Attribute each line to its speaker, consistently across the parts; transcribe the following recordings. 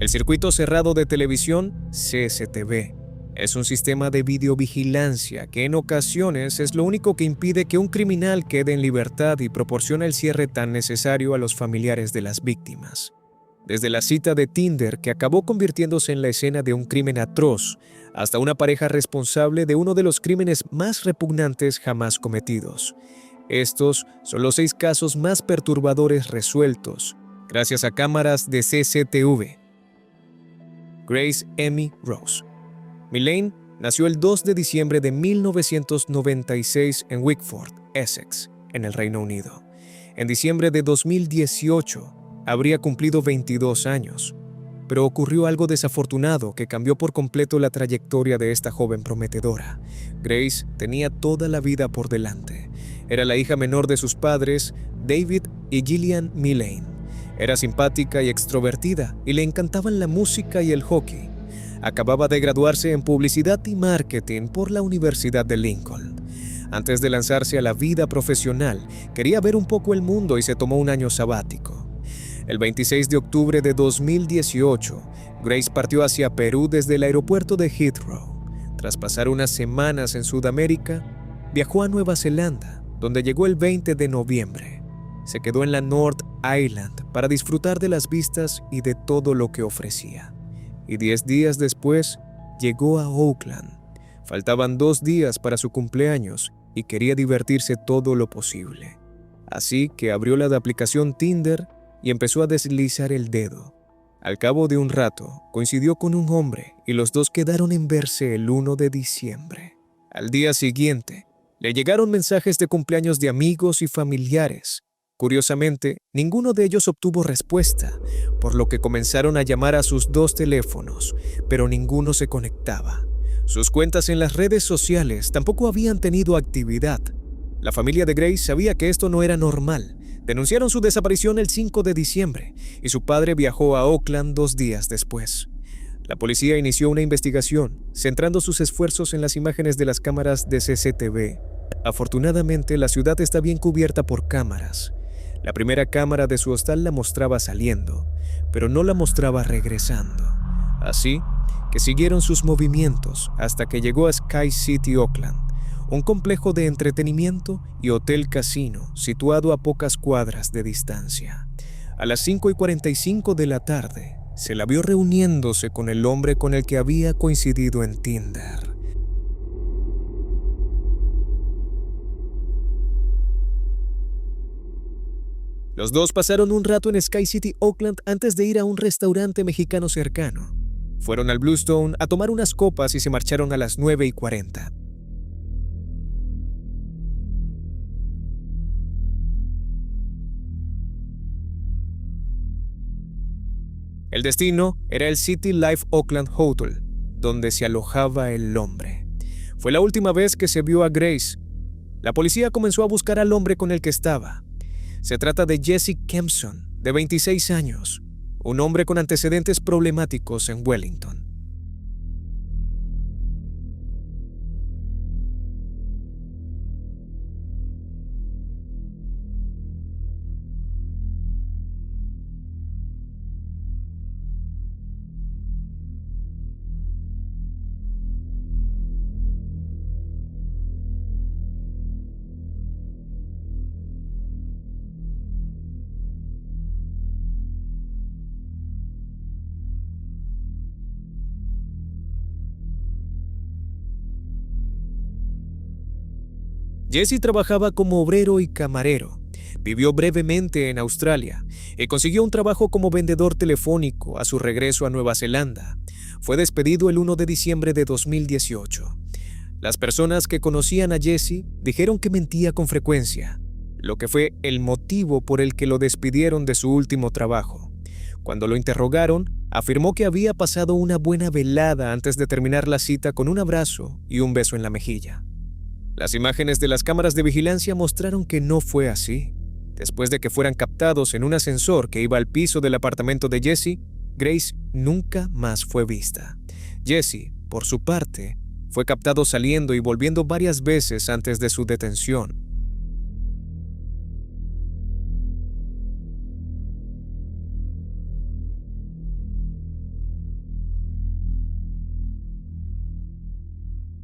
Speaker 1: El circuito cerrado de televisión, CCTV, es un sistema de videovigilancia que en ocasiones es lo único que impide que un criminal quede en libertad y proporciona el cierre tan necesario a los familiares de las víctimas. Desde la cita de Tinder, que acabó convirtiéndose en la escena de un crimen atroz, hasta una pareja responsable de uno de los crímenes más repugnantes jamás cometidos. Estos son los 6 casos más perturbadores resueltos, gracias a cámaras de CCTV. Grace Amy Rose. Mylene nació el 2 de diciembre de 1996 en Wickford, Essex, en el Reino Unido. En diciembre de 2018 habría cumplido 22 años, pero ocurrió algo desafortunado que cambió por completo la trayectoria de esta joven prometedora. Grace tenía toda la vida por delante. Era la hija menor de sus padres, David y Gillian Mylene. Era simpática y extrovertida y le encantaban la música y el hockey. Acababa de graduarse en Publicidad y Marketing por la Universidad de Lincoln. Antes de lanzarse a la vida profesional, quería ver un poco el mundo y se tomó un año sabático. El 26 de octubre de 2018, Grace partió hacia Perú desde el aeropuerto de Heathrow. Tras pasar unas semanas en Sudamérica, viajó a Nueva Zelanda, donde llegó el 20 de noviembre. Se quedó en la North Island para disfrutar de las vistas y de todo lo que ofrecía. Y 10 días después, llegó a Auckland. Faltaban 2 días para su cumpleaños y quería divertirse todo lo posible. Así que abrió la aplicación Tinder y empezó a deslizar el dedo. Al cabo de un rato, coincidió con un hombre y los dos quedaron en verse el 1 de diciembre. Al día siguiente, le llegaron mensajes de cumpleaños de amigos y familiares. Curiosamente, ninguno de ellos obtuvo respuesta, por lo que comenzaron a llamar a sus 2 teléfonos, pero ninguno se conectaba. Sus cuentas en las redes sociales tampoco habían tenido actividad. La familia de Grace sabía que esto no era normal. Denunciaron su desaparición el 5 de diciembre y su padre viajó a Auckland 2 días después. La policía inició una investigación, centrando sus esfuerzos en las imágenes de las cámaras de CCTV. Afortunadamente, la ciudad está bien cubierta por cámaras. La primera cámara de su hostal la mostraba saliendo, pero no la mostraba regresando. Así que siguieron sus movimientos hasta que llegó a Sky City Auckland, un complejo de entretenimiento y hotel casino situado a pocas cuadras de distancia. A las 5:45 de la tarde, se la vio reuniéndose con el hombre con el que había coincidido en Tinder. Los dos pasaron un rato en Sky City Auckland antes de ir a un restaurante mexicano cercano. Fueron al Bluestone a tomar unas copas y se marcharon a las 9:40. El destino era el City Life Auckland Hotel, donde se alojaba el hombre. Fue la última vez que se vio a Grace. La policía comenzó a buscar al hombre con el que estaba. Se trata de Jesse Kempson, de 26 años, un hombre con antecedentes problemáticos en Wellington. Jesse trabajaba como obrero y camarero. Vivió brevemente en Australia y consiguió un trabajo como vendedor telefónico a su regreso a Nueva Zelanda. Fue despedido el 1 de diciembre de 2018. Las personas que conocían a Jesse dijeron que mentía con frecuencia, lo que fue el motivo por el que lo despidieron de su último trabajo. Cuando lo interrogaron, afirmó que había pasado una buena velada antes de terminar la cita con un abrazo y un beso en la mejilla. Las imágenes de las cámaras de vigilancia mostraron que no fue así. Después de que fueran captados en un ascensor que iba al piso del apartamento de Jesse, Grace nunca más fue vista. Jesse, por su parte, fue captado saliendo y volviendo varias veces antes de su detención.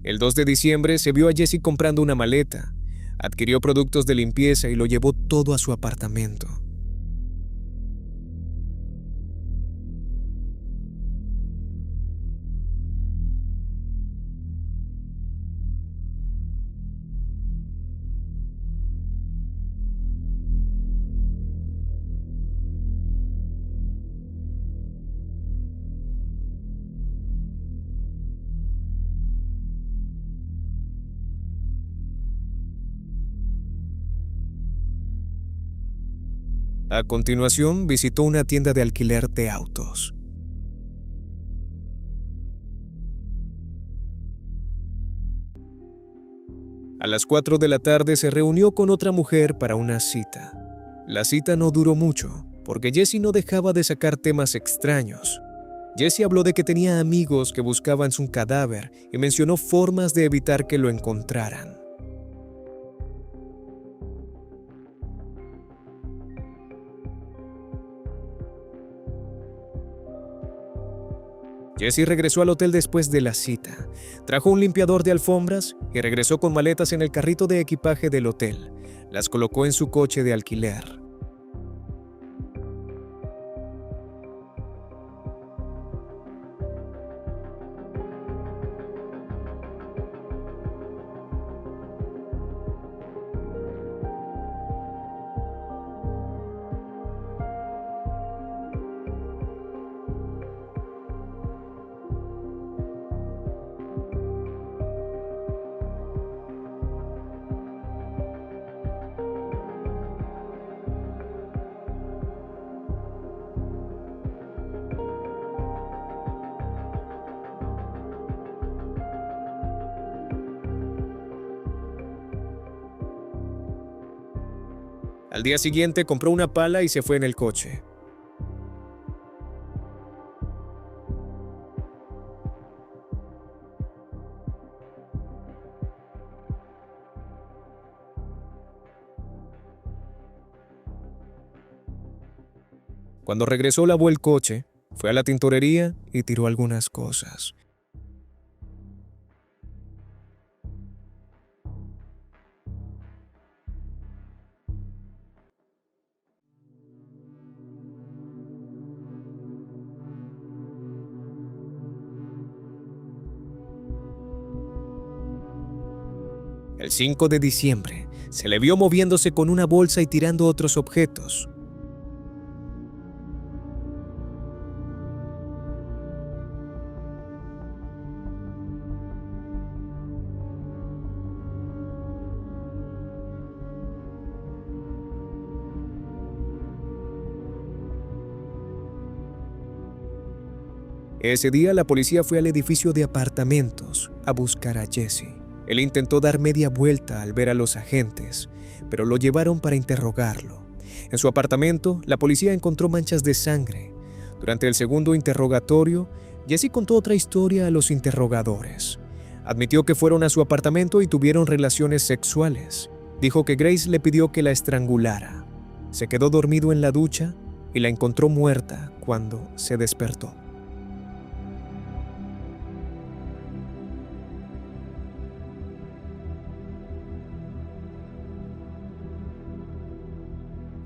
Speaker 1: El 2 de diciembre se vio a Jesse comprando una maleta. Adquirió productos de limpieza y lo llevó todo a su apartamento. A continuación, visitó una tienda de alquiler de autos. A las 4 de la tarde se reunió con otra mujer para una cita. La cita no duró mucho, porque Jesse no dejaba de sacar temas extraños. Jesse habló de que tenía amigos que buscaban su cadáver y mencionó formas de evitar que lo encontraran. Jesse regresó al hotel después de la cita. Trajo un limpiador de alfombras y regresó con maletas en el carrito de equipaje del hotel. Las colocó en su coche de alquiler. Al día siguiente compró una pala y se fue en el coche. Cuando regresó, lavó el coche, fue a la tintorería y tiró algunas cosas. El 5 de diciembre, se le vio moviéndose con una bolsa y tirando otros objetos. Ese día la policía fue al edificio de apartamentos a buscar a Jesse. Él intentó dar media vuelta al ver a los agentes, pero lo llevaron para interrogarlo. En su apartamento, la policía encontró manchas de sangre. Durante el segundo interrogatorio, Jesse contó otra historia a los interrogadores. Admitió que fueron a su apartamento y tuvieron relaciones sexuales. Dijo que Grace le pidió que la estrangulara. Se quedó dormido en la ducha y la encontró muerta cuando se despertó.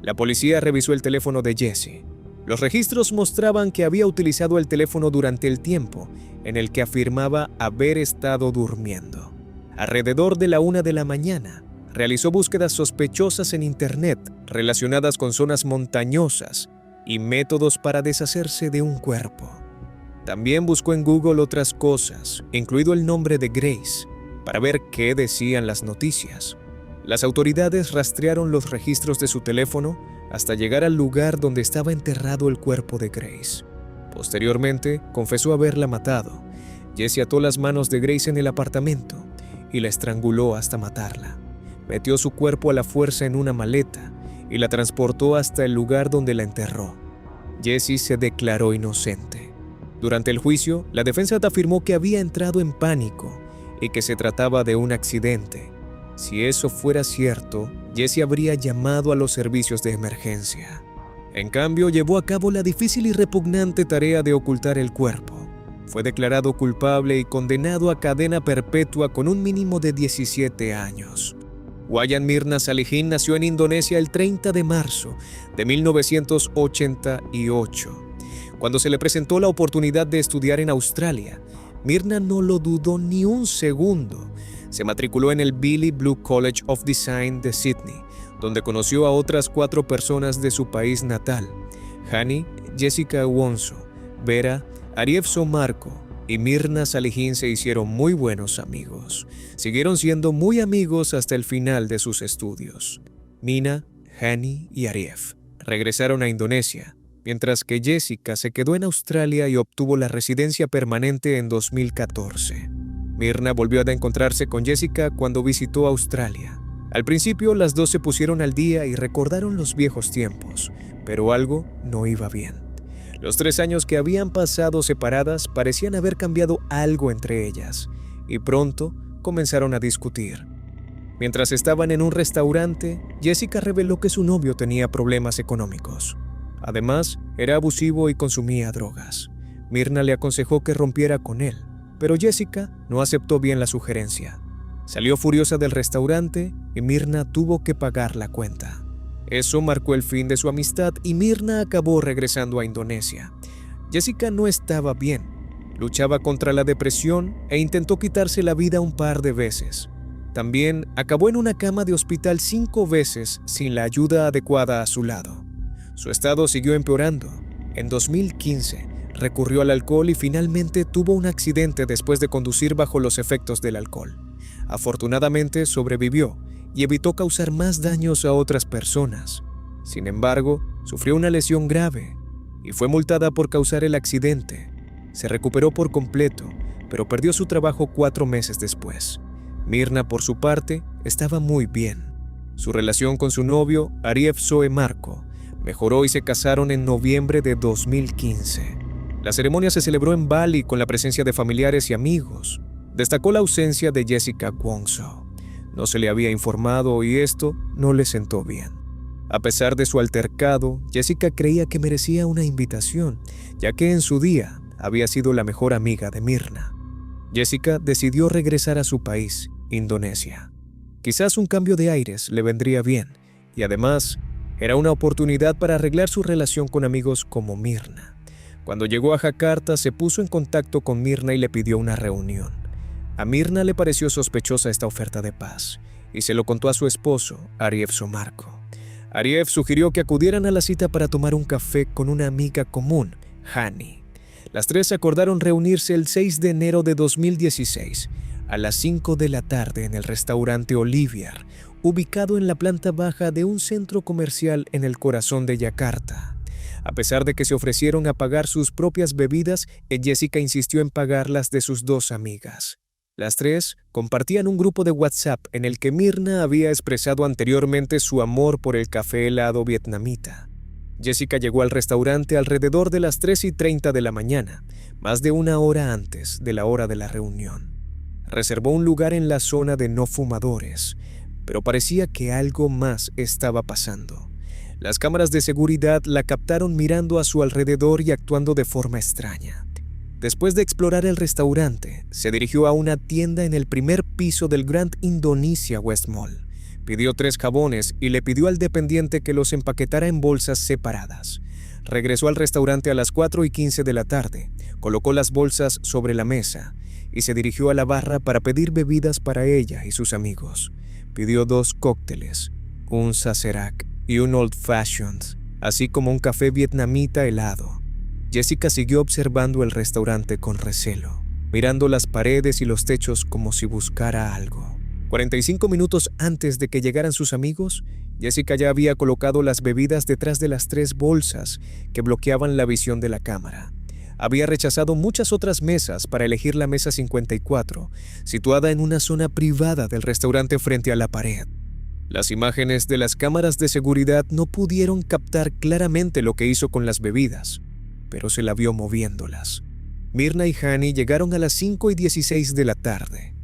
Speaker 1: La policía revisó el teléfono de Jesse. Los registros mostraban que había utilizado el teléfono durante el tiempo en el que afirmaba haber estado durmiendo. Alrededor de la 1 de la mañana, realizó búsquedas sospechosas en Internet relacionadas con zonas montañosas y métodos para deshacerse de un cuerpo. También buscó en Google otras cosas, incluido el nombre de Grace, para ver qué decían las noticias. Las autoridades rastrearon los registros de su teléfono hasta llegar al lugar donde estaba enterrado el cuerpo de Grace. Posteriormente, confesó haberla matado. Jesse ató las manos de Grace en el apartamento y la estranguló hasta matarla. Metió su cuerpo a la fuerza en una maleta y la transportó hasta el lugar donde la enterró. Jesse se declaró inocente. Durante el juicio, la defensa afirmó que había entrado en pánico y que se trataba de un accidente. Si eso fuera cierto, Jesse habría llamado a los servicios de emergencia. En cambio, llevó a cabo la difícil y repugnante tarea de ocultar el cuerpo. Fue declarado culpable y condenado a cadena perpetua con un mínimo de 17 años. Wayan Mirna Salihin nació en Indonesia el 30 de marzo de 1988. Cuando se le presentó la oportunidad de estudiar en Australia, Mirna no lo dudó ni un segundo. Se matriculó en el Billy Blue College of Design de Sydney, donde conoció a otras 4 personas de su país natal: Hani, Jessica Wonso, Vera, Arief Somarco y Mirna Salihin. Se hicieron muy buenos amigos. Siguieron siendo muy amigos hasta el final de sus estudios. Mina, Hani y Arief regresaron a Indonesia, mientras que Jessica se quedó en Australia y obtuvo la residencia permanente en 2014. Mirna volvió a encontrarse con Jessica cuando visitó Australia. Al principio las dos se pusieron al día y recordaron los viejos tiempos, pero algo no iba bien. Los 3 años que habían pasado separadas parecían haber cambiado algo entre ellas, y pronto comenzaron a discutir. Mientras estaban en un restaurante, Jessica reveló que su novio tenía problemas económicos. Además, era abusivo y consumía drogas. Mirna le aconsejó que rompiera con él, pero Jessica no aceptó bien la sugerencia. Salió furiosa del restaurante y Mirna tuvo que pagar la cuenta. Eso marcó el fin de su amistad y Mirna acabó regresando a Indonesia. Jessica no estaba bien, luchaba contra la depresión e intentó quitarse la vida un par de veces. También acabó en una cama de hospital 5 veces sin la ayuda adecuada a su lado. Su estado siguió empeorando. En 2015 recurrió al alcohol y finalmente tuvo un accidente después de conducir bajo los efectos del alcohol. Afortunadamente sobrevivió y evitó causar más daños a otras personas. Sin embargo, sufrió una lesión grave y fue multada por causar el accidente. Se recuperó por completo, pero perdió su trabajo 4 meses después. Mirna, por su parte, estaba muy bien. Su relación con su novio, Arief Somarco, mejoró y se casaron en noviembre de 2015. La ceremonia se celebró en Bali con la presencia de familiares y amigos. Destacó la ausencia de Jessica Wonso. No se le había informado y esto no le sentó bien. A pesar de su altercado, Jessica creía que merecía una invitación, ya que en su día había sido la mejor amiga de Mirna. Jessica decidió regresar a su país, Indonesia. Quizás un cambio de aires le vendría bien, y además era una oportunidad para arreglar su relación con amigos como Mirna. Cuando llegó a Jakarta, se puso en contacto con Mirna y le pidió una reunión. A Mirna le pareció sospechosa esta oferta de paz y se lo contó a su esposo, Arief Somarco. Arief sugirió que acudieran a la cita para tomar un café con una amiga común, Hani. Las 3 acordaron reunirse el 6 de enero de 2016 a las 5 de la tarde en el restaurante Olivier, ubicado en la planta baja de un centro comercial en el corazón de Yakarta. A pesar de que se ofrecieron a pagar sus propias bebidas, Jessica insistió en pagarlas de sus 2 amigas. Las 3 compartían un grupo de WhatsApp en el que Mirna había expresado anteriormente su amor por el café helado vietnamita. Jessica llegó al restaurante alrededor de las 3:30 de la mañana, más de 1 hora antes de la hora de la reunión. Reservó un lugar en la zona de no fumadores, pero parecía que algo más estaba pasando. Las cámaras de seguridad la captaron mirando a su alrededor y actuando de forma extraña. Después de explorar el restaurante, se dirigió a una tienda en el primer piso del Grand Indonesia West Mall. Pidió 3 jabones y le pidió al dependiente que los empaquetara en bolsas separadas. Regresó al restaurante a las 4:15 de la tarde, colocó las bolsas sobre la mesa y se dirigió a la barra para pedir bebidas para ella y sus amigos. Pidió 2 cócteles, un Sazerac y un Old Fashioned, así como un café vietnamita helado. Jessica siguió observando el restaurante con recelo, mirando las paredes y los techos como si buscara algo. 45 minutos antes de que llegaran sus amigos, Jessica ya había colocado las bebidas detrás de las 3 bolsas que bloqueaban la visión de la cámara. Había rechazado muchas otras mesas para elegir la mesa 54, situada en una zona privada del restaurante frente a la pared. Las imágenes de las cámaras de seguridad no pudieron captar claramente lo que hizo con las bebidas, pero se la vio moviéndolas. Mirna y Hani llegaron a las 5:16 de la tarde.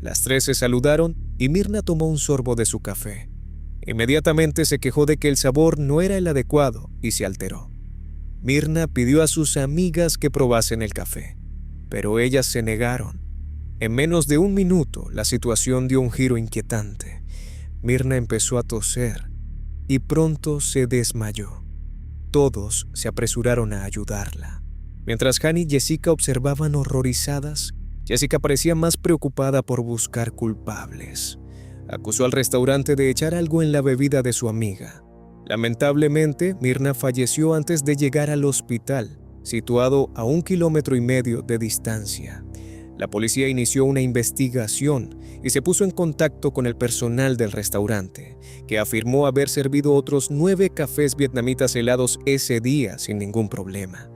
Speaker 1: Las 3 se saludaron y Mirna tomó un sorbo de su café. Inmediatamente se quejó de que el sabor no era el adecuado y se alteró. Mirna pidió a sus amigas que probasen el café, pero ellas se negaron. En menos de un minuto, la situación dio un giro inquietante. Myrna empezó a toser y pronto se desmayó. Todos se apresuraron a ayudarla. Mientras Han y Jessica observaban horrorizadas, Jessica parecía más preocupada por buscar culpables. Acusó al restaurante de echar algo en la bebida de su amiga. Lamentablemente, Myrna falleció antes de llegar al hospital, situado a 1,5 kilómetros de distancia. La policía inició una investigación y se puso en contacto con el personal del restaurante, que afirmó haber servido otros 9 cafés vietnamitas helados ese día sin ningún problema.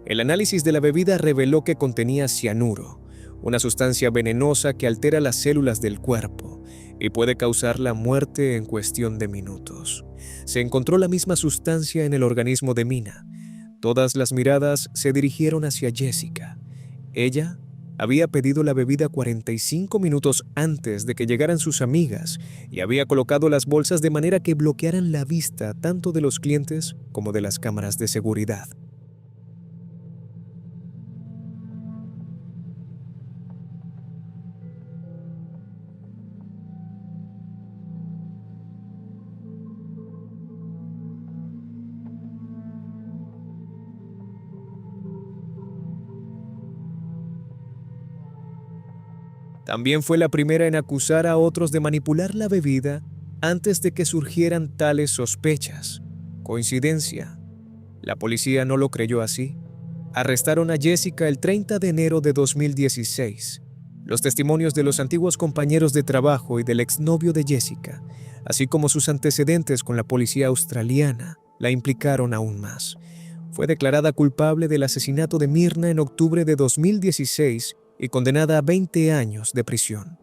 Speaker 1: El análisis de la bebida reveló que contenía cianuro, una sustancia venenosa que altera las células del cuerpo y puede causar la muerte en cuestión de minutos. Se encontró la misma sustancia en el organismo de Mina. Todas las miradas se dirigieron hacia Jessica. Ella había pedido la bebida 45 minutos antes de que llegaran sus amigas y había colocado las bolsas de manera que bloquearan la vista tanto de los clientes como de las cámaras de seguridad. También fue la primera en acusar a otros de manipular la bebida antes de que surgieran tales sospechas. ¿Coincidencia? La policía no lo creyó así. Arrestaron a Jessica el 30 de enero de 2016. Los testimonios de los antiguos compañeros de trabajo y del exnovio de Jessica, así como sus antecedentes con la policía australiana, la implicaron aún más. Fue declarada culpable del asesinato de Myrna en octubre de 2016 y condenada a 20 años de prisión.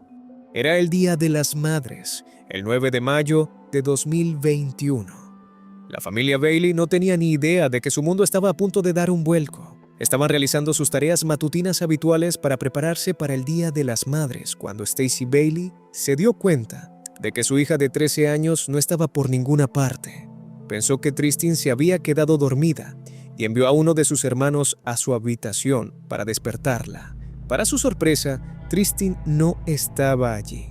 Speaker 1: Era el Día de las Madres, el 9 de mayo de 2021. La familia Bailey no tenía ni idea de que su mundo estaba a punto de dar un vuelco. Estaban realizando sus tareas matutinas habituales para prepararse para el Día de las Madres cuando Stacy Bailey se dio cuenta de que su hija de 13 años no estaba por ninguna parte. Pensó que Tristin se había quedado dormida y envió a uno de sus hermanos a su habitación para despertarla. Para su sorpresa, Tristin no estaba allí.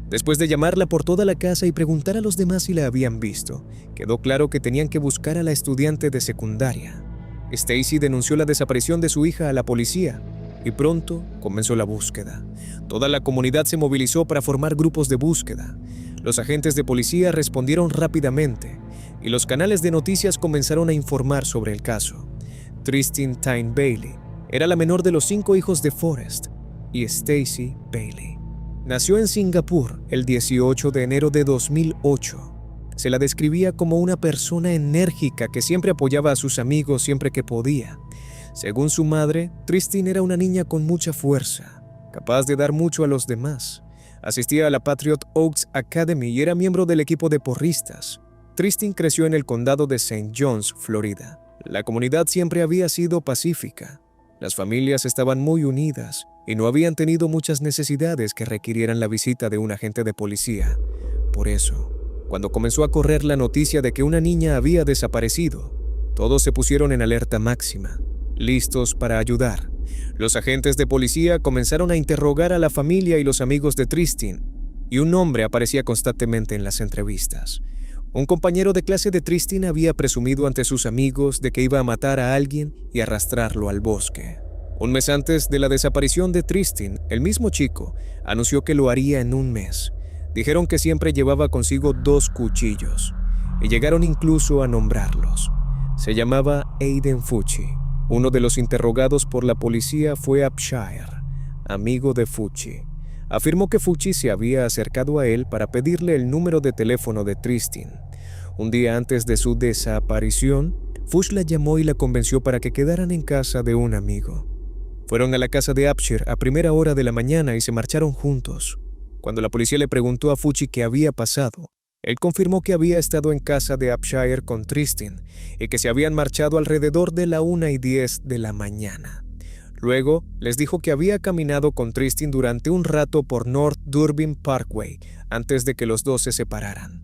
Speaker 1: Después de llamarla por toda la casa y preguntar a los demás si la habían visto, quedó claro que tenían que buscar a la estudiante de secundaria. Stacy denunció la desaparición de su hija a la policía y pronto comenzó la búsqueda. Toda la comunidad se movilizó para formar grupos de búsqueda. Los agentes de policía respondieron rápidamente y los canales de noticias comenzaron a informar sobre el caso. Tristin Tyne Bailey era la menor de los 5 hijos de Forrest y Stacy Bailey. Nació en Singapur el 18 de enero de 2008. Se la describía como una persona enérgica que siempre apoyaba a sus amigos siempre que podía. Según su madre, Tristin era una niña con mucha fuerza, capaz de dar mucho a los demás. Asistía a la Patriot Oaks Academy y era miembro del equipo de porristas. Tristin creció en el condado de St. John's, Florida. La comunidad siempre había sido pacífica. Las familias estaban muy unidas y no habían tenido muchas necesidades que requirieran la visita de un agente de policía. Por eso, cuando comenzó a correr la noticia de que una niña había desaparecido, todos se pusieron en alerta máxima, listos para ayudar. Los agentes de policía comenzaron a interrogar a la familia y los amigos de Tristin, y un nombre aparecía constantemente en las entrevistas. Un compañero de clase de Tristin había presumido ante sus amigos de que iba a matar a alguien y arrastrarlo al bosque. Un mes antes de la desaparición de Tristin, el mismo chico anunció que lo haría en un mes. Dijeron que siempre llevaba consigo 2 cuchillos y llegaron incluso a nombrarlos. Se llamaba Aiden Fucci. Uno de los interrogados por la policía fue Upshire, amigo de Fucci. Afirmó que Fucci se había acercado a él para pedirle el número de teléfono de Tristin. Un día antes de su desaparición, Fucci la llamó y la convenció para que quedaran en casa de un amigo. Fueron a la casa de Upshire a primera hora de la mañana y se marcharon juntos. Cuando la policía le preguntó a Fucci qué había pasado, él confirmó que había estado en casa de Upshire con Tristin y que se habían marchado alrededor de la 1:10 de la mañana. Luego, les dijo que había caminado con Tristin durante un rato por North Durbin Parkway antes de que los dos se separaran.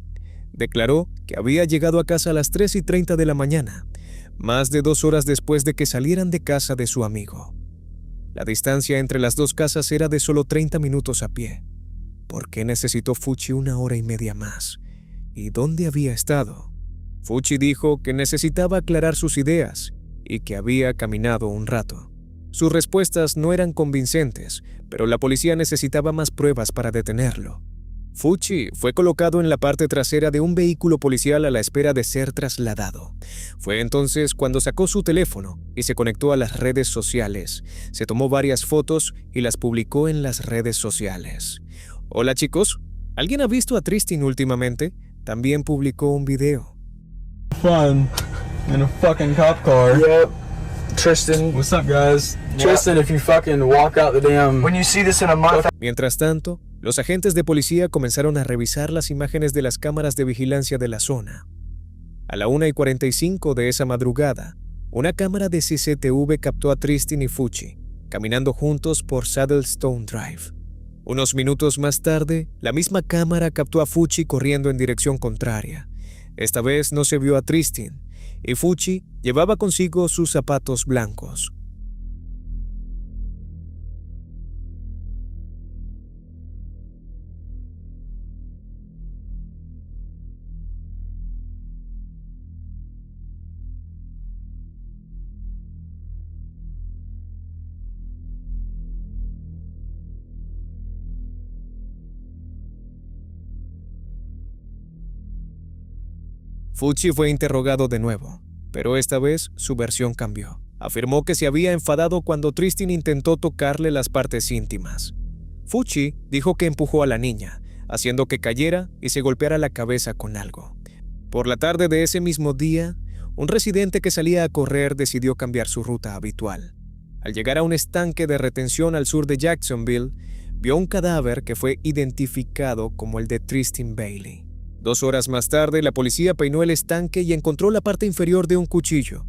Speaker 1: Declaró que había llegado a casa a las 3:30 de la mañana, más de 2 horas después de que salieran de casa de su amigo. La distancia entre las dos casas era de solo 30 minutos a pie. ¿Por qué necesitó Fucci 1 hora y media más? ¿Y dónde había estado? Fucci dijo que necesitaba aclarar sus ideas y que había caminado un rato. Sus respuestas no eran convincentes, pero la policía necesitaba más pruebas para detenerlo. Fucci fue colocado en la parte trasera de un vehículo policial a la espera de ser trasladado. Fue entonces cuando sacó su teléfono y se conectó a las redes sociales. Se tomó varias fotos y las publicó en las redes sociales. Hola chicos, ¿alguien ha visto a Tristin últimamente? También publicó un video.
Speaker 2: Fun in a fucking cop car.
Speaker 3: Yep. Tristan.
Speaker 2: What's up, guys?
Speaker 3: Yeah.
Speaker 2: Tristan, if you fucking walk out the damn...
Speaker 3: When you see this in a month.
Speaker 1: Mientras tanto, los agentes de policía comenzaron a revisar las imágenes de las cámaras de vigilancia de la zona. A la 1:45 de esa madrugada, una cámara de CCTV captó a Tristin y Fucci caminando juntos por Saddlestone Drive. Unos minutos más tarde, la misma cámara captó a Fucci corriendo en dirección contraria. Esta vez no se vio a Tristin, y Fucci llevaba consigo sus zapatos blancos. Fucci fue interrogado de nuevo, pero esta vez su versión cambió. Afirmó que se había enfadado cuando Tristin intentó tocarle las partes íntimas. Fucci dijo que empujó a la niña, haciendo que cayera y se golpeara la cabeza con algo. Por la tarde de ese mismo día, un residente que salía a correr decidió cambiar su ruta habitual. Al llegar a un estanque de retención al sur de Jacksonville, vio un cadáver que fue identificado como el de Tristin Bailey. 2 horas más tarde, la policía peinó el estanque y encontró la parte inferior de un cuchillo.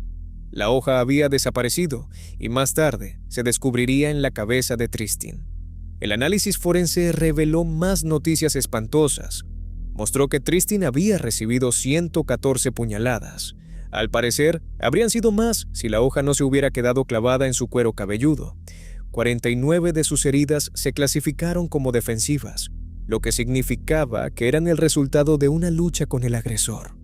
Speaker 1: La hoja había desaparecido y más tarde se descubriría en la cabeza de Tristin. El análisis forense reveló más noticias espantosas. Mostró que Tristin había recibido 114 puñaladas. Al parecer, habrían sido más si la hoja no se hubiera quedado clavada en su cuero cabelludo. 49 de sus heridas se clasificaron como defensivas, lo que significaba que eran el resultado de una lucha con el agresor.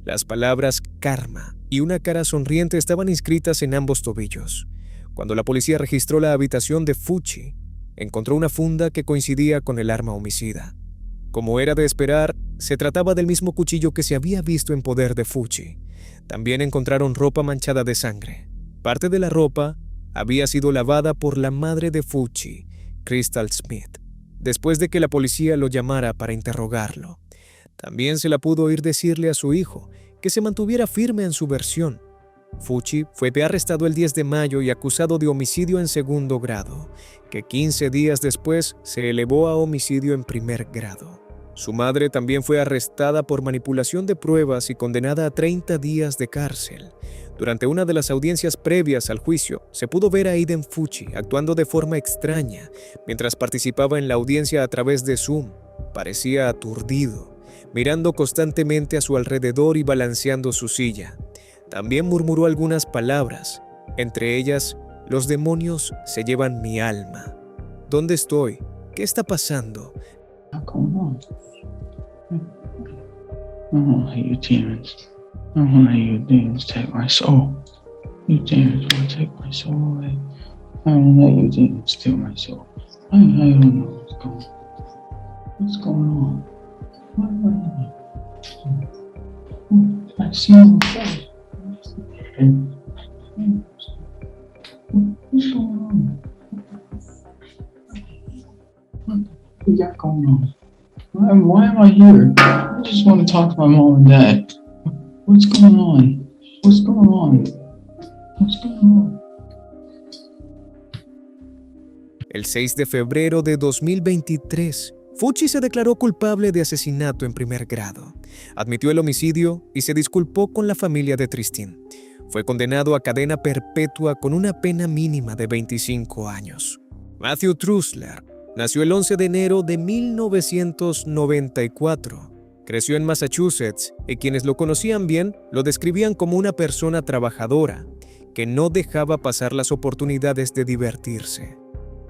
Speaker 1: Las palabras karma y una cara sonriente estaban inscritas en ambos tobillos. Cuando la policía registró la habitación de Fucci, encontró una funda que coincidía con el arma homicida. Como era de esperar, se trataba del mismo cuchillo que se había visto en poder de Fucci. También encontraron ropa manchada de sangre. Parte de la ropa había sido lavada por la madre de Fucci, Crystal Smith, después de que la policía lo llamara para interrogarlo. También se la pudo oír decirle a su hijo que se mantuviera firme en su versión. Fucci fue arrestado el 10 de mayo y acusado de homicidio en segundo grado, que 15 días después se elevó a homicidio en primer grado. Su madre también fue arrestada por manipulación de pruebas y condenada a 30 días de cárcel. Durante una de las audiencias previas al juicio, se pudo ver a Aiden Fucci actuando de forma extraña mientras participaba en la audiencia a través de Zoom. Parecía aturdido, mirando constantemente a su alrededor y balanceando su silla. También murmuró algunas palabras, entre ellas, «Los demonios se llevan mi alma». ¿Dónde estoy? ¿Qué está pasando?
Speaker 4: ¿Cómo? I don't hate you demons. I don't let you demons take my soul. You demons want to take my soul away. I don't let you demons steal my soul. I don't know what's going on. What? I see you first. What's going on? What we got going on? Why am I here? I just want to talk to my mom and dad. What's going on? What's going on? What's going on?
Speaker 1: El 6 de febrero de 2023, Fucci se declaró culpable de asesinato en primer grado. Admitió el homicidio y se disculpó con la familia de Tristin. Fue condenado a cadena perpetua con una pena mínima de 25 años. Matthew Trusler nació el 11 de enero de 1994. Creció en Massachusetts y quienes lo conocían bien lo describían como una persona trabajadora, que no dejaba pasar las oportunidades de divertirse.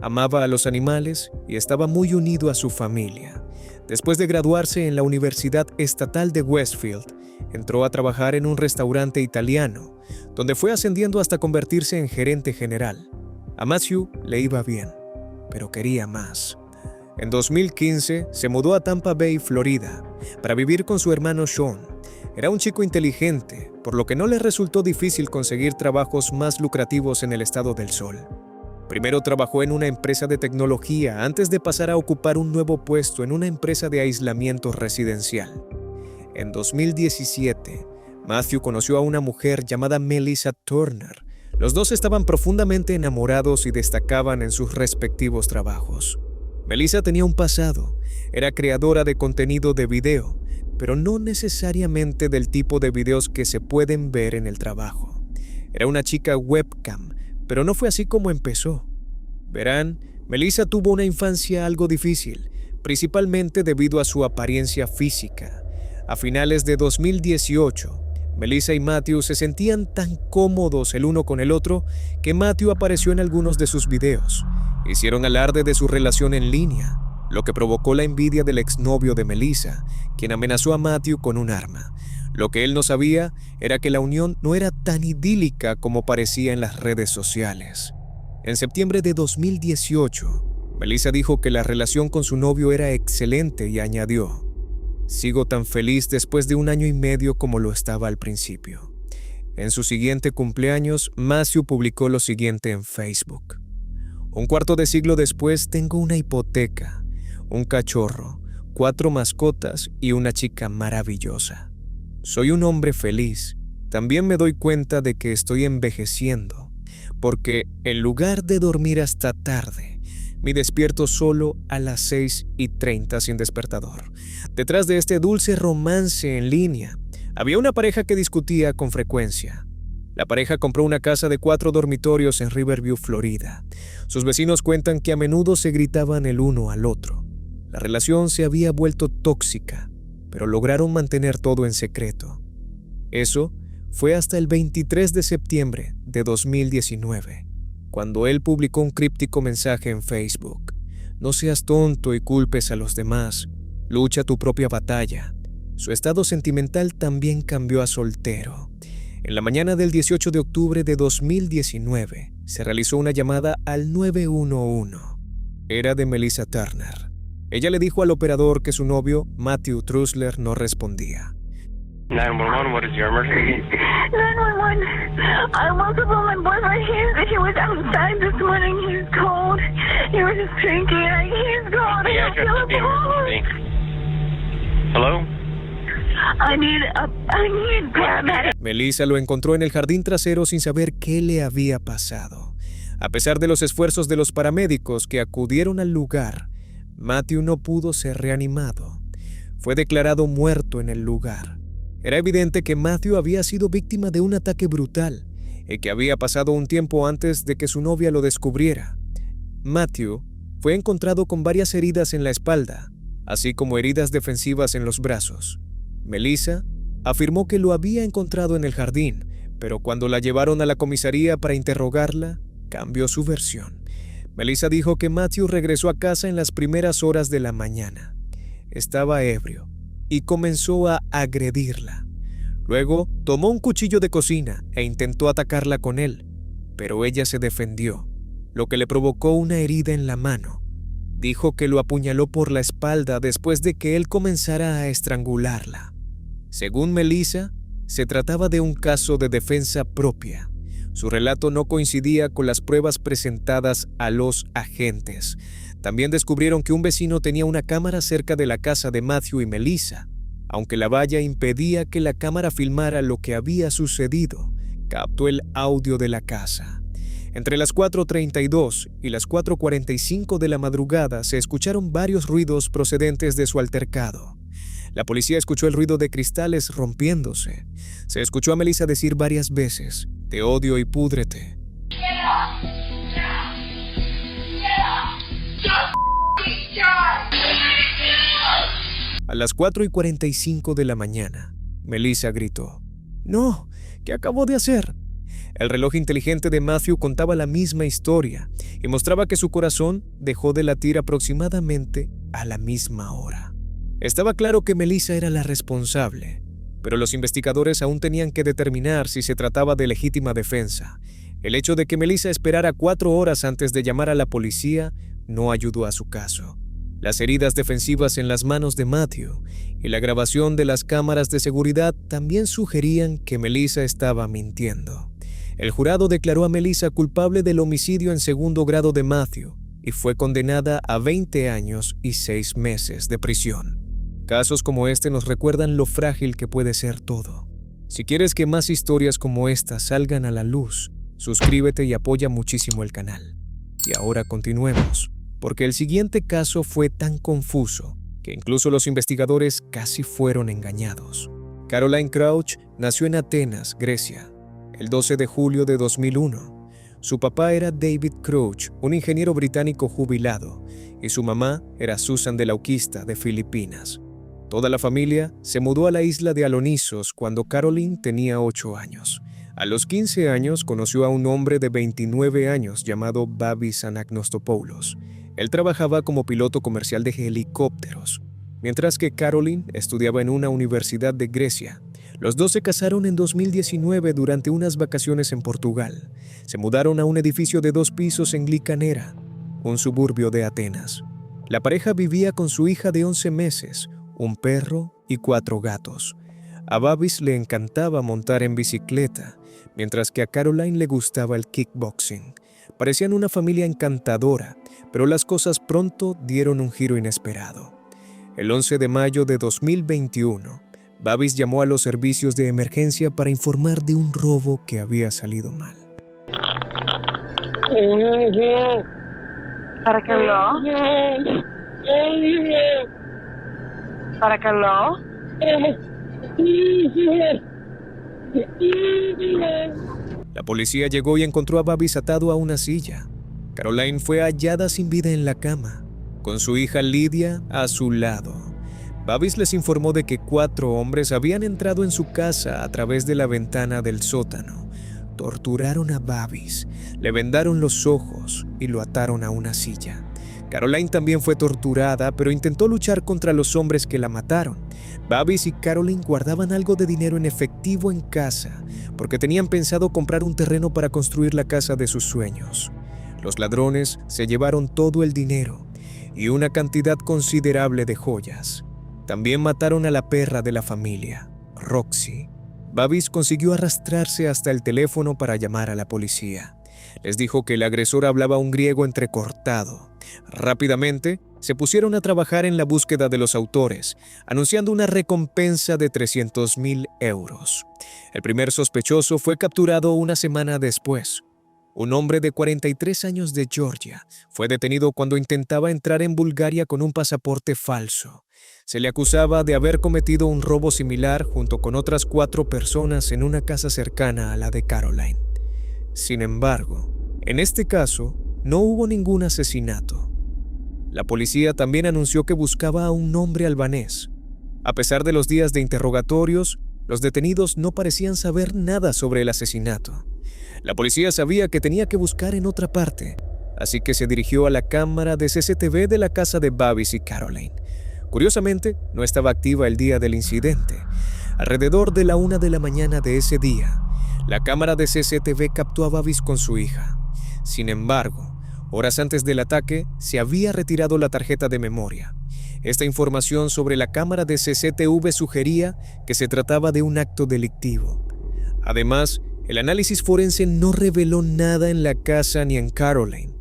Speaker 1: Amaba a los animales y estaba muy unido a su familia. Después de graduarse en la Universidad Estatal de Westfield, entró a trabajar en un restaurante italiano, donde fue ascendiendo hasta convertirse en gerente general. A Matthew le iba bien, pero quería más. En 2015 se mudó a Tampa Bay, Florida, para vivir con su hermano Sean. Era un chico inteligente, por lo que no le resultó difícil conseguir trabajos más lucrativos en el estado del sol. Primero trabajó en una empresa de tecnología antes de pasar a ocupar un nuevo puesto en una empresa de aislamiento residencial. En 2017, Matthew conoció a una mujer llamada Melissa Turner. Los dos estaban profundamente enamorados y destacaban en sus respectivos trabajos. Melissa tenía un pasado, era creadora de contenido de video, pero no necesariamente del tipo de videos que se pueden ver en el trabajo. Era una chica webcam, pero no fue así como empezó. Verán, Melissa tuvo una infancia algo difícil, principalmente debido a su apariencia física. A finales de 2018, Melissa y Matthew se sentían tan cómodos el uno con el otro que Matthew apareció en algunos de sus videos. Hicieron alarde de su relación en línea, lo que provocó la envidia del exnovio de Melissa, quien amenazó a Matthew con un arma. Lo que él no sabía era que la unión no era tan idílica como parecía en las redes sociales. En septiembre de 2018, Melissa dijo que la relación con su novio era excelente y añadió: "Sigo tan feliz después de 1 año y medio como lo estaba al principio". En su siguiente cumpleaños, Matthew publicó lo siguiente en Facebook: "Un cuarto de siglo después tengo una hipoteca, un cachorro, 4 mascotas y una chica maravillosa. Soy un hombre feliz. También me doy cuenta de que estoy envejeciendo, porque en lugar de dormir hasta tarde, me despierto solo a las 6:30 sin despertador". Detrás de este dulce romance en línea, había una pareja que discutía con frecuencia. La pareja compró una casa de 4 dormitorios en Riverview, Florida. Sus vecinos cuentan que a menudo se gritaban el uno al otro. La relación se había vuelto tóxica, pero lograron mantener todo en secreto. Eso fue hasta el 23 de septiembre de 2019, cuando él publicó un críptico mensaje en Facebook: "No seas tonto y culpes a los demás. Lucha tu propia batalla". Su estado sentimental también cambió a soltero. En la mañana del 18 de octubre de 2019, se realizó una llamada al 911. Era de Melissa Turner. Ella le dijo al operador que su novio, Matthew Trusler, no respondía.
Speaker 5: 911, what is your emergency?
Speaker 6: 911. I woke up on my boyfriend. He was outside this morning. He's cold. He was just drinking. He's cold.
Speaker 5: The
Speaker 6: I
Speaker 5: address
Speaker 6: don't
Speaker 5: of the
Speaker 6: feel
Speaker 5: emergency. Hello?
Speaker 6: I need paramedics.
Speaker 1: Melissa lo encontró en el jardín trasero sin saber qué le había pasado. A pesar de los esfuerzos de los paramédicos que acudieron al lugar, Matthew no pudo ser reanimado. Fue declarado muerto en el lugar. Era evidente que Matthew había sido víctima de un ataque brutal y que había pasado un tiempo antes de que su novia lo descubriera. Matthew fue encontrado con varias heridas en la espalda, así como heridas defensivas en los brazos. Melissa afirmó que lo había encontrado en el jardín, pero cuando la llevaron a la comisaría para interrogarla, cambió su versión. Melissa dijo que Matthew regresó a casa en las primeras horas de la mañana. Estaba ebrio y comenzó a agredirla. Luego tomó un cuchillo de cocina e intentó atacarla con él, pero ella se defendió, lo que le provocó una herida en la mano. Dijo que lo apuñaló por la espalda después de que él comenzara a estrangularla. Según Melissa, se trataba de un caso de defensa propia. Su relato no coincidía con las pruebas presentadas a los agentes. También descubrieron que un vecino tenía una cámara cerca de la casa de Matthew y Melissa. Aunque la valla impedía que la cámara filmara lo que había sucedido, captó el audio de la casa. Entre las 4:32 y las 4:45 de la madrugada se escucharon varios ruidos procedentes de su altercado. La policía escuchó el ruido de cristales rompiéndose. Se escuchó a Melissa decir varias veces: "Te odio y púdrete". A las 4:45 de la mañana, Melissa gritó: "No, ¿qué acabo de hacer?". El reloj inteligente de Matthew contaba la misma historia y mostraba que su corazón dejó de latir aproximadamente a la misma hora. Estaba claro que Melissa era la responsable, pero los investigadores aún tenían que determinar si se trataba de legítima defensa. El hecho de que Melissa esperara 4 horas antes de llamar a la policía no ayudó a su caso. Las heridas defensivas en las manos de Matthew y la grabación de las cámaras de seguridad también sugerían que Melissa estaba mintiendo. El jurado declaró a Melissa culpable del homicidio en segundo grado de Matthew y fue condenada a 20 años y 6 meses de prisión. Casos como este nos recuerdan lo frágil que puede ser todo. Si quieres que más historias como esta salgan a la luz, suscríbete y apoya muchísimo el canal. Y ahora continuemos, porque el siguiente caso fue tan confuso que incluso los investigadores casi fueron engañados. Caroline Crouch nació en Atenas, Grecia, el 12 de julio de 2001. Su papá era David Crouch, un ingeniero británico jubilado, y su mamá era Susan de Lauquista, de Filipinas. Toda la familia se mudó a la isla de Alonisos cuando Caroline tenía 8 años. A los 15 años conoció a un hombre de 29 años llamado Babis Anagnostopoulos. Él trabajaba como piloto comercial de helicópteros, mientras que Caroline estudiaba en una universidad de Grecia. Los dos se casaron en 2019 durante unas vacaciones en Portugal. Se mudaron a un edificio de 2 pisos en Glicanera, un suburbio de Atenas. La pareja vivía con su hija de 11 meses, un perro y 4 gatos. A Babis le encantaba montar en bicicleta, mientras que a Caroline le gustaba el kickboxing. Parecían una familia encantadora, pero las cosas pronto dieron un giro inesperado. El 11 de mayo de 2021, Babis llamó a los servicios de emergencia para informar de un robo que había salido mal.
Speaker 6: ¿Para qué lo? ¿Para qué lo?
Speaker 1: La policía llegó y encontró a Babis atado a una silla. Caroline fue hallada sin vida en la cama, con su hija Lydia a su lado. Babis les informó de que 4 hombres habían entrado en su casa a través de la ventana del sótano. Torturaron a Babis, le vendaron los ojos y lo ataron a una silla. Caroline también fue torturada, pero intentó luchar contra los hombres que la mataron. Babis y Caroline guardaban algo de dinero en efectivo en casa, porque tenían pensado comprar un terreno para construir la casa de sus sueños. Los ladrones se llevaron todo el dinero y una cantidad considerable de joyas. También mataron a la perra de la familia, Roxy. Babis consiguió arrastrarse hasta el teléfono para llamar a la policía. Les dijo que el agresor hablaba un griego entrecortado. Rápidamente, se pusieron a trabajar en la búsqueda de los autores, anunciando una recompensa de 300,000 euros. El primer sospechoso fue capturado una semana después. Un hombre de 43 años de Georgia fue detenido cuando intentaba entrar en Bulgaria con un pasaporte falso. Se le acusaba de haber cometido un robo similar junto con otras 4 personas en una casa cercana a la de Caroline. Sin embargo, en este caso, no hubo ningún asesinato. La policía también anunció que buscaba a un hombre albanés. A pesar de los días de interrogatorios, los detenidos no parecían saber nada sobre el asesinato. La policía sabía que tenía que buscar en otra parte, así que se dirigió a la cámara de CCTV de la casa de Babis y Caroline. Curiosamente, no estaba activa el día del incidente. Alrededor de la 1 de la mañana de ese día, la cámara de CCTV captó a Babis con su hija. Sin embargo, horas antes del ataque, se había retirado la tarjeta de memoria. Esta información sobre la cámara de CCTV sugería que se trataba de un acto delictivo. Además, el análisis forense no reveló nada en la casa ni en Caroline.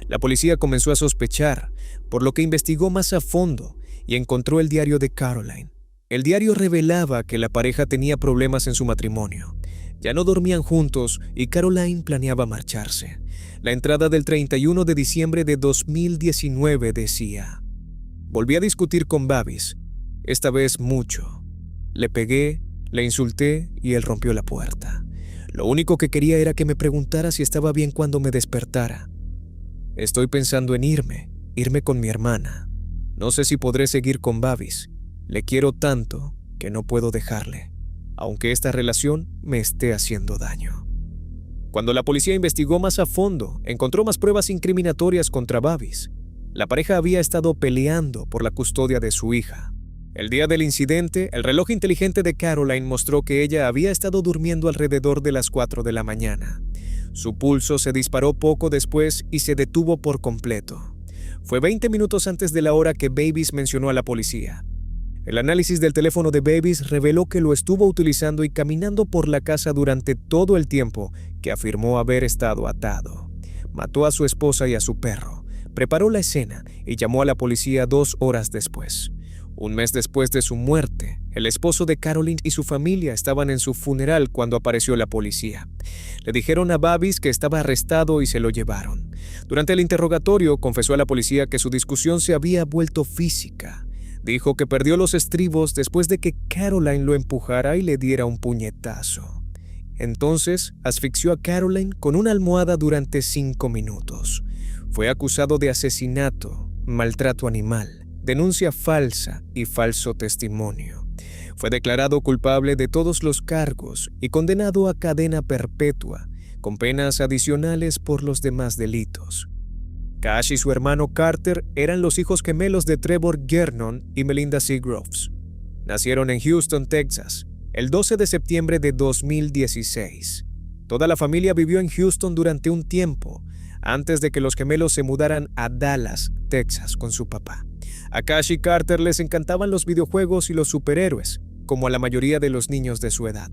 Speaker 1: La policía comenzó a sospechar, por lo que investigó más a fondo y encontró el diario de Caroline. El diario revelaba que la pareja tenía problemas en su matrimonio. Ya no dormían juntos y Caroline planeaba marcharse. La entrada del 31 de diciembre de 2019 decía: volví a discutir con Babis, esta vez mucho. Le pegué, le insulté y él rompió la puerta. Lo único que quería era que me preguntara si estaba bien cuando me despertara. Estoy pensando en irme con mi hermana. No sé si podré seguir con Babis. Le quiero tanto que no puedo dejarle, aunque esta relación me esté haciendo daño. Cuando la policía investigó más a fondo, encontró más pruebas incriminatorias contra Babis. La pareja había estado peleando por la custodia de su hija. El día del incidente, el reloj inteligente de Caroline mostró que ella había estado durmiendo alrededor de las 4 de la mañana. Su pulso se disparó poco después y se detuvo por completo. Fue 20 minutos antes de la hora que Babis mencionó a la policía. El análisis del teléfono de Babis reveló que lo estuvo utilizando y caminando por la casa durante todo el tiempo que afirmó haber estado atado. Mató a su esposa y a su perro, preparó la escena y llamó a la policía 2 horas después. Un mes después de su muerte, el esposo de Caroline y su familia estaban en su funeral cuando apareció la policía. Le dijeron a Babis que estaba arrestado y se lo llevaron. Durante el interrogatorio, confesó a la policía que su discusión se había vuelto física. Dijo que perdió los estribos después de que Caroline lo empujara y le diera un puñetazo. Entonces, asfixió a Caroline con una almohada durante 5 minutos. Fue acusado de asesinato, maltrato animal, denuncia falsa y falso testimonio. Fue declarado culpable de todos los cargos y condenado a cadena perpetua, con penas adicionales por los demás delitos. Cash y su hermano Carter eran los hijos gemelos de Trevor Gernon y Melinda Seagroves. Nacieron en Houston, Texas, el 12 de septiembre de 2016. Toda la familia vivió en Houston durante un tiempo, antes de que los gemelos se mudaran a Dallas, Texas, con su papá. A Cash y Carter les encantaban los videojuegos y los superhéroes, como a la mayoría de los niños de su edad.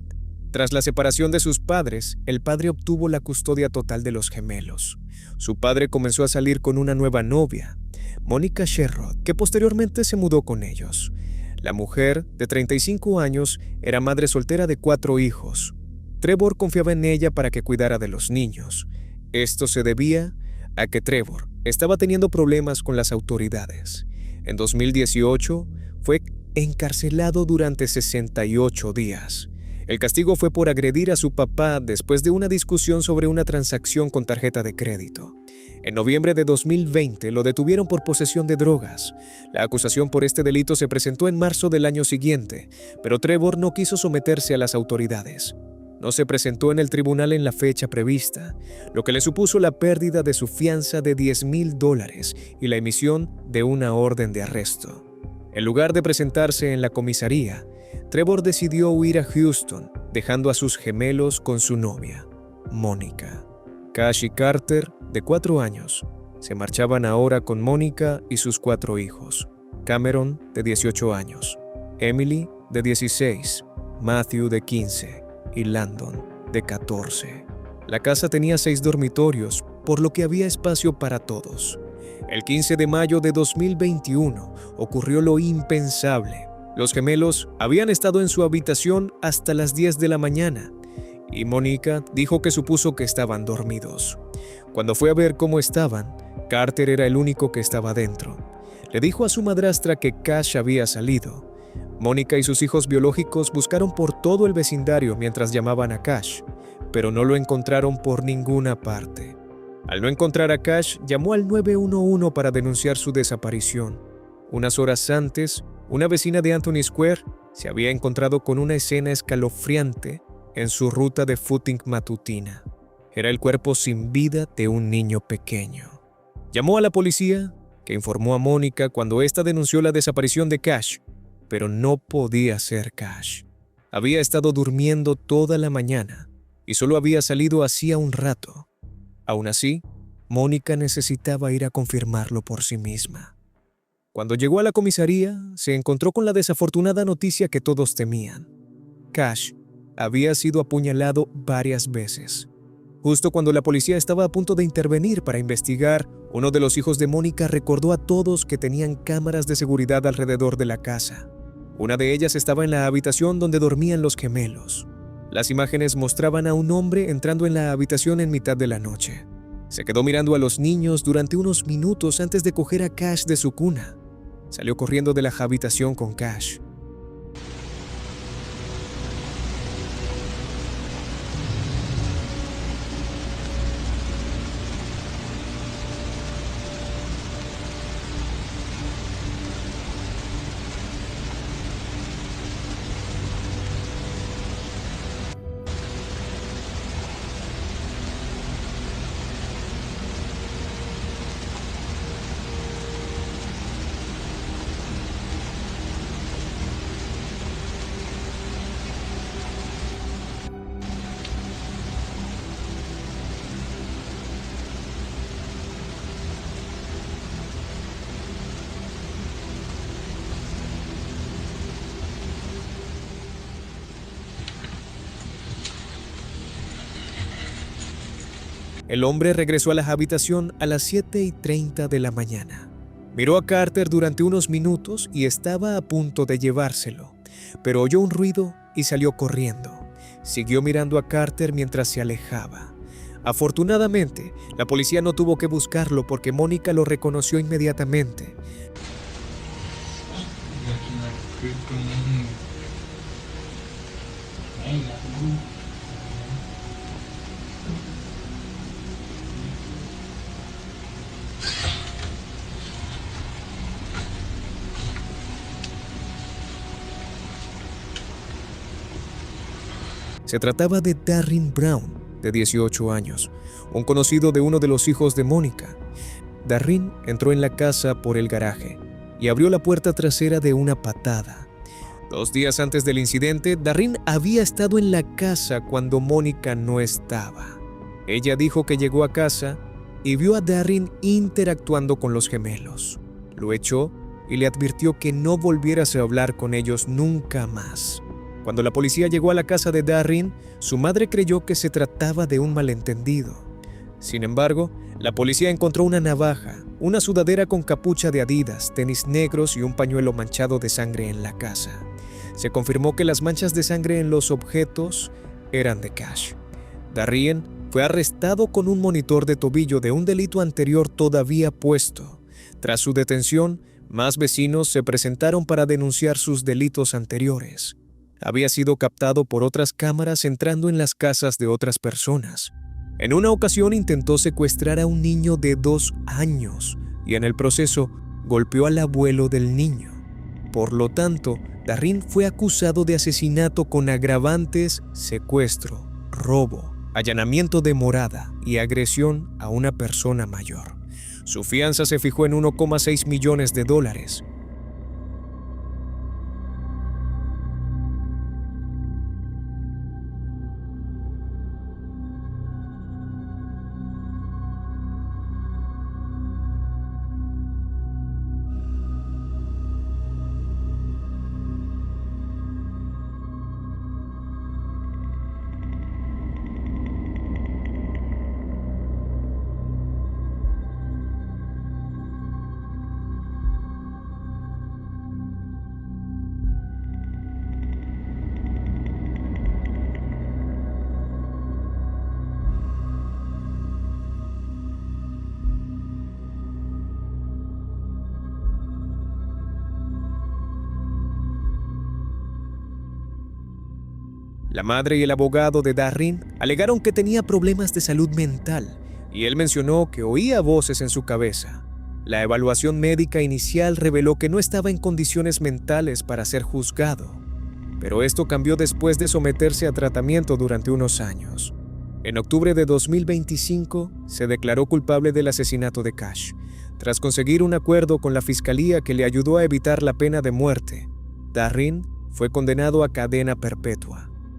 Speaker 1: Tras la separación de sus padres, el padre obtuvo la custodia total de los gemelos. Su padre comenzó a salir con una nueva novia, Monica Sherrod, que posteriormente se mudó con ellos. La mujer, de 35 años, era madre soltera de 4 hijos. Trevor confiaba en ella para que cuidara de los niños. Esto se debía a que Trevor estaba teniendo problemas con las autoridades. En 2018, fue encarcelado durante 68 días. El castigo fue por agredir a su papá después de una discusión sobre una transacción con tarjeta de crédito. En noviembre de 2020 lo detuvieron por posesión de drogas. La acusación por este delito se presentó en marzo del año siguiente, pero Trevor no quiso someterse a las autoridades. No se presentó en el tribunal en la fecha prevista, lo que le supuso la pérdida de su fianza de $10,000 y la emisión de una orden de arresto. En lugar de presentarse en la comisaría, Trevor decidió huir a Houston, dejando a sus gemelos con su novia, Mónica. Cash y Carter, de 4 años, se marchaban ahora con Mónica y sus 4 hijos: Cameron, de 18 años, Emily, de 16, Matthew, de 15, y Landon, de 14. La casa tenía 6 dormitorios, por lo que había espacio para todos. El 15 de mayo de 2021 ocurrió lo impensable. Los gemelos habían estado en su habitación hasta las 10 de la mañana y Mónica dijo que supuso que estaban dormidos. Cuando fue a ver cómo estaban, Carter era el único que estaba dentro. Le dijo a su madrastra que Cash había salido. Mónica y sus hijos biológicos buscaron por todo el vecindario mientras llamaban a Cash, pero no lo encontraron por ninguna parte. Al no encontrar a Cash, llamó al 911 para denunciar su desaparición. Unas horas antes, una vecina de Anthony Square se había encontrado con una escena escalofriante en su ruta de footing matutina. Era el cuerpo sin vida de un niño pequeño. Llamó a la policía, que informó a Mónica cuando ésta denunció la desaparición de Cash, pero no podía ser Cash. Había estado durmiendo toda la mañana y solo había salido hacía un rato. Aún así, Mónica necesitaba ir a confirmarlo por sí misma. Cuando llegó a la comisaría, se encontró con la desafortunada noticia que todos temían. Cash había sido apuñalado varias veces. Justo cuando la policía estaba a punto de intervenir para investigar, uno de los hijos de Mónica recordó a todos que tenían cámaras de seguridad alrededor de la casa. Una de ellas estaba en la habitación donde dormían los gemelos. Las imágenes mostraban a un hombre entrando en la habitación en mitad de la noche. Se quedó mirando a los niños durante unos minutos antes de coger a Cash de su cuna. Salió corriendo de la habitación con Cash. El hombre regresó a la habitación a las 7:30 de la mañana. Miró a Carter durante unos minutos y estaba a punto de llevárselo, pero oyó un ruido y salió corriendo. Siguió mirando a Carter mientras se alejaba. Afortunadamente, la policía no tuvo que buscarlo porque Mónica lo reconoció inmediatamente. Se trataba de Darren Brown, de 18 años, un conocido de uno de los hijos de Mónica. Darren entró en la casa por el garaje y abrió la puerta trasera de una patada. 2 días antes del incidente, Darren había estado en la casa cuando Mónica no estaba. Ella dijo que llegó a casa y vio a Darren interactuando con los gemelos. Lo echó y le advirtió que no volviera a hablar con ellos nunca más. Cuando la policía llegó a la casa de Darren, su madre creyó que se trataba de un malentendido. Sin embargo, la policía encontró una navaja, una sudadera con capucha de Adidas, tenis negros y un pañuelo manchado de sangre en la casa. Se confirmó que las manchas de sangre en los objetos eran de Cash. Darren fue arrestado con un monitor de tobillo de un delito anterior todavía puesto. Tras su detención, más vecinos se presentaron para denunciar sus delitos anteriores. Había sido captado por otras cámaras entrando en las casas de otras personas. En una ocasión intentó secuestrar a un niño de 2 años y en el proceso golpeó al abuelo del niño. Por lo tanto, Darren fue acusado de asesinato con agravantes, secuestro, robo, allanamiento de morada y agresión a una persona mayor. Su fianza se fijó en $1,6 millones. La madre y el abogado de Darren alegaron que tenía problemas de salud mental y él mencionó que oía voces en su cabeza. La evaluación médica inicial reveló que no estaba en condiciones mentales para ser juzgado, pero esto cambió después de someterse a tratamiento durante unos años. En octubre de 2025 se declaró culpable del asesinato de Cash, tras conseguir un acuerdo con la fiscalía que le ayudó a evitar la pena de muerte. Darren fue condenado a cadena perpetua.